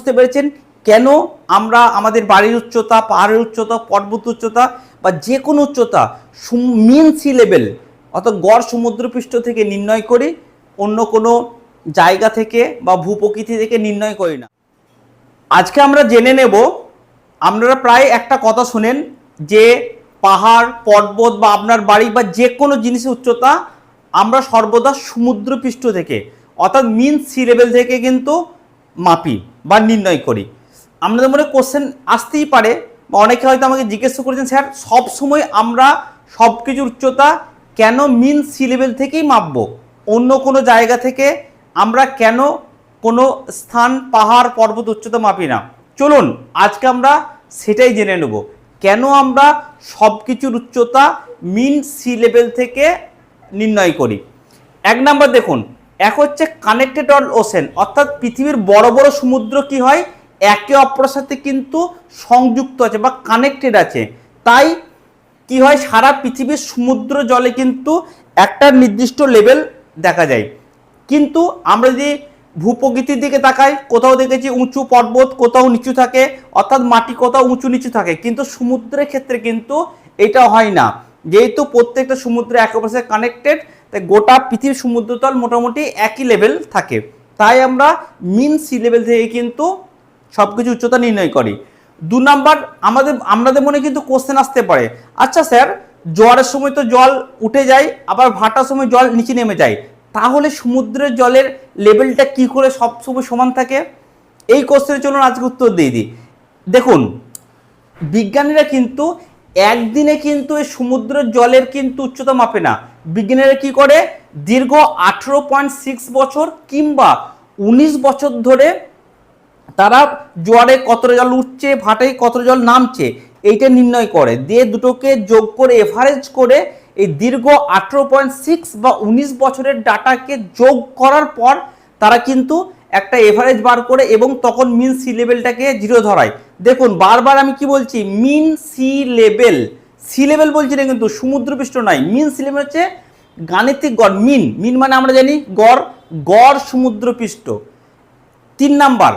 বুঝতে পেরেছেন কেন আমরা আমাদের বাড়ির উচ্চতা, পাহাড়ের উচ্চতা, পর্বত উচ্চতা বা যে কোনো উচ্চতা মিন সি লেভেল অর্থাৎ গড় সমুদ্রপৃষ্ঠ থেকে নির্ণয় করি, অন্য কোনো জায়গা থেকে বা ভূপ্রকৃতি থেকে নির্ণয় করি না। আজকে আমরা জেনে নেব, আপনারা প্রায় একটা কথা শোনেন যে পাহাড়, পর্বত বা আপনার বাড়ি বা যে কোনো জিনিসের উচ্চতা আমরা সর্বদা সমুদ্রপৃষ্ঠ থেকে অর্থাৎ মিন সি লেভেল থেকে কিন্তু মাপি বা নির্ণয় করি। আপনাদের মনে কোশ্চেন আসতেই পারে বা অনেকে হয়তো আমাকে জিজ্ঞেস করেছেন, স্যার সব সময় আমরা সব কিছুর উচ্চতা কেন মিন সি লেভেল থেকেই মাপবো, অন্য কোনো জায়গা থেকে আমরা কেন কোনো স্থান, পাহাড়, পর্বত উচ্চতা মাপি না? চলুন আজকে আমরা সেটাই জেনে নেব, কেন আমরা সব কিছুর উচ্চতা মিন সি লেভেল থেকে নির্ণয় করি। এক নাম্বার দেখুন, এক হচ্ছে কানেক্টেড ওশেন, অর্থাৎ পৃথিবীর বড় বড় সমুদ্র কি হয় একে অপরের সাথে কিন্তু সংযুক্ত আছে বা কানেক্টেড আছে, তাই কি হয় সারা পৃথিবীর সমুদ্র জলে কিন্তু একটা নির্দিষ্ট লেভেল দেখা যায়। কিন্তু আমরা যদি ভূপ্রকৃতির দিকে তাকাই, কোথাও দেখেছি উঁচু পর্বত, কোথাও নিচু থাকে, অর্থাৎ মাটি কোথাও উঁচু নিচু থাকে, কিন্তু সমুদ্রের ক্ষেত্রে কিন্তু এটা হয় না। যেহেতু প্রত্যেকটা সমুদ্র একে অপরের সাথে কানেক্টেড, তাই গোটা পৃথিবীর সমুদ্রতল মোটামুটি একই লেভেল থাকে, তাই আমরা মিন সি লেভেল থেকে কিন্তু সবকিছু উচ্চতা নির্ণয় করি। দু নাম্বার, আমাদের মনে কিন্তু কোশ্চেন আসতে পারে, আচ্ছা স্যার জোয়ারের সময় তো জল উঠে যায়, আবার ভাটার সময় জল নিচে নেমে যায়, তাহলে সমুদ্রের জলের লেভেলটা কি করে সবসময় সমান থাকে? এই কোশ্চেনে চলুন আজকে উত্তর দিয়ে দিই। দেখুন, বিজ্ঞানীরা কিন্তু একদিনে কিন্তু এই সমুদ্রের জলের কিন্তু উচ্চতা মাপে না। বিজ্ঞানীরা কি করে, দীর্ঘ 18.6 বছর কিংবা 19 বছর ধরে তারা জোয়ারে কতটা জল উঠছে, ভাটায় কতটা জল নামছে এইটা নির্ণয় করে, দিয়ে দুটোকে যোগ করে এভারেজ করে এই দীর্ঘ 18.6 বা 19 বছরের ডাটাকে যোগ করার পর তারা কিন্তু একটা এভারেজ বার করে এবং তখন মিন সি লেভেলটাকে জিরো ধরায়। দেখুন বারবার আমি কি বলছি, মিন সি লেভেল, সি লেভেল বলছি না কিন্তু সমুদ্রপৃষ্ঠ নয়, মিন সি লেভেল হচ্ছে গাণিতিক গড়। মিন মানে আমরা জানি গড়, গড় সমুদ্রপৃষ্ঠ। 3 নাম্বার,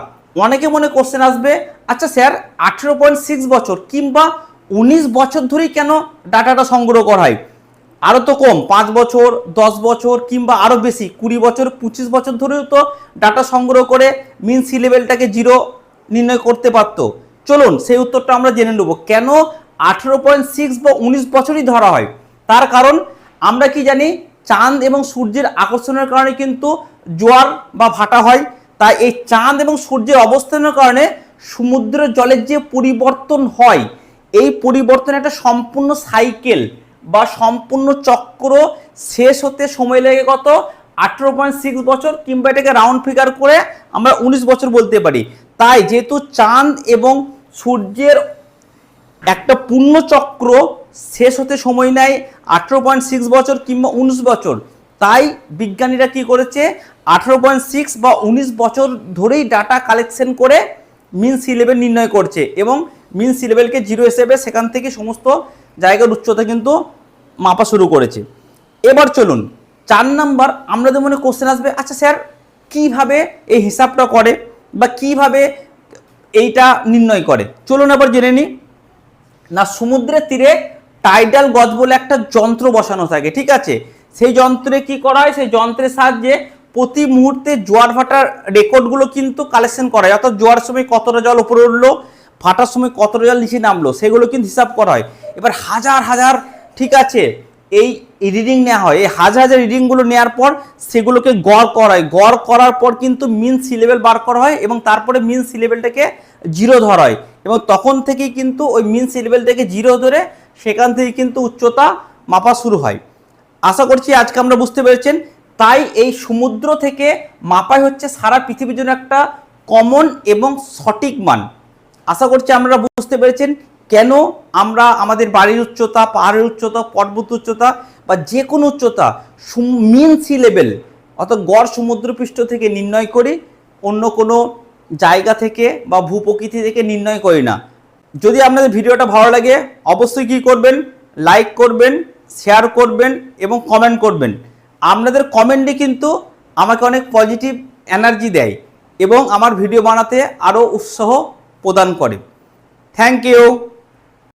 অনেকে মনে কোশ্চেন আসবে, আচ্ছা স্যার 18.6 বছর কিংবা 19 বছর ধরেই কেন ডাটাটা সংগ্রহ করা হয়? আরও তো কম, 5 বছর, 10 বছর কিংবা আরও বেশি 20 বছর, 25 বছর ধরেও তো ডাটা সংগ্রহ করে মিন সি লেভেলটাকে জিরো নির্ণয় করতে পারতো। চলুন সেই উত্তরটা আমরা জেনে নেব, কেন 18.6 বা 19 বছরই ধরা হয়। তার কারণ আমরা কি জানি, চাঁদ এবং সূর্যের আকর্ষণের কারণে কিন্তু জোয়ার বা ভাটা হয়, তাই এই চাঁদ এবং সূর্যের অবস্থানের কারণে সমুদ্রের জলের যে পরিবর্তন হয়, এই পরিবর্তন একটা সম্পূর্ণ সাইকেল বা সম্পূর্ণ চক্র শেষ হতে সময় লেগে কত 18.6 বছর কিংবা এটাকে রাউন্ড ফিগার করে আমরা 19 বছর বলতে পারি। তাই যেহেতু চাঁদ এবং সূর্যের একটা পূর্ণ চক্র শেষ হতে সময় নেয় 18.6 বছর কিংবা 19 বছর, তাই বিজ্ঞানীরা কি করেছে 18.6 বা 19 বছর ধরেই ডাটা কালেকশন করে মিন সি লেভেল নির্ণয় করছে এবং মিন সি লেভেলকে জিরো হিসেবে সেখান থেকে সমস্ত জায়গার উচ্চতা কিন্তু মাপা শুরু করেছে। এবার চলুন 4 নাম্বার, আমাদের মনে কোশ্চেন আসবে, আচ্ছা স্যার কিভাবে এই হিসাবটা করে বা কিভাবে এইটা নির্ণয় করে? চলুন এবার জেনে নিই। না, সমুদ্রের তীরে টাইডাল গজ বলে একটা যন্ত্র বসানো থাকে, ঠিক আছে? সেই যন্ত্রে কি করা হয়, সেই যন্ত্রের সাহায্যে প্রতি মুহূর্তে জোয়ার ভাটার রেকর্ডগুলো কিন্তু কালেকশন করা হয়, অর্থাৎ জোয়ার সময় কতটা জল উপরে উঠলো, ভাটার সময় কতটা জল নিচে নামলো, সেগুলো কিন্তু হিসাব করা হয়। এবার হাজার হাজার, ঠিক আছে, এই রিডিং নেওয়া হয়, এই হাজার হাজার রিডিংগুলো নেওয়ার পর সেগুলোকে গড় করা হয়, গড় করার পর কিন্তু মিন সি লেভেল বার করা হয় এবং তারপরে মিন সি লেভেলটাকে জিরো ধরা হয় এবং তখন থেকেই কিন্তু ওই মিন সি লেভেলটাকে জিরো ধরে সেখান থেকে কিন্তু উচ্চতা মাপা শুরু হয়। আশা করছি আজকে আমরা বুঝতে পেরেছেন। তাই এই সমুদ্র থেকে মাপাই হচ্ছে সারা পৃথিবীর জন্য একটা কমন এবং সঠিক মান। আশা করছি আমরা বুঝতে পেরেছেন কেন আমরা আমাদের বাড়ির উচ্চতা, পাহাড়ের উচ্চতা, পর্বত উচ্চতা বা যে কোনো উচ্চতা মিন সি লেভেল অর্থাৎ গড় সমুদ্রপৃষ্ঠ থেকে নির্ণয় করি, অন্য কোনো জায়গা থেকে বা ভূপ্রকৃতি থেকে নির্ণয় করি না। যদি আপনাদের ভিডিওটা ভালো লাগে অবশ্যই কী করবেন, লাইক করবেন, শেয়ার করবেন এবং কমেন্ট করবেন। আপনাদের কমেন্টই কিন্তু আমাকে অনেক পজিটিভ এনার্জি দেয় এবং আমার ভিডিও বানাতে আরও উৎসাহ প্রদান করে। Thank you.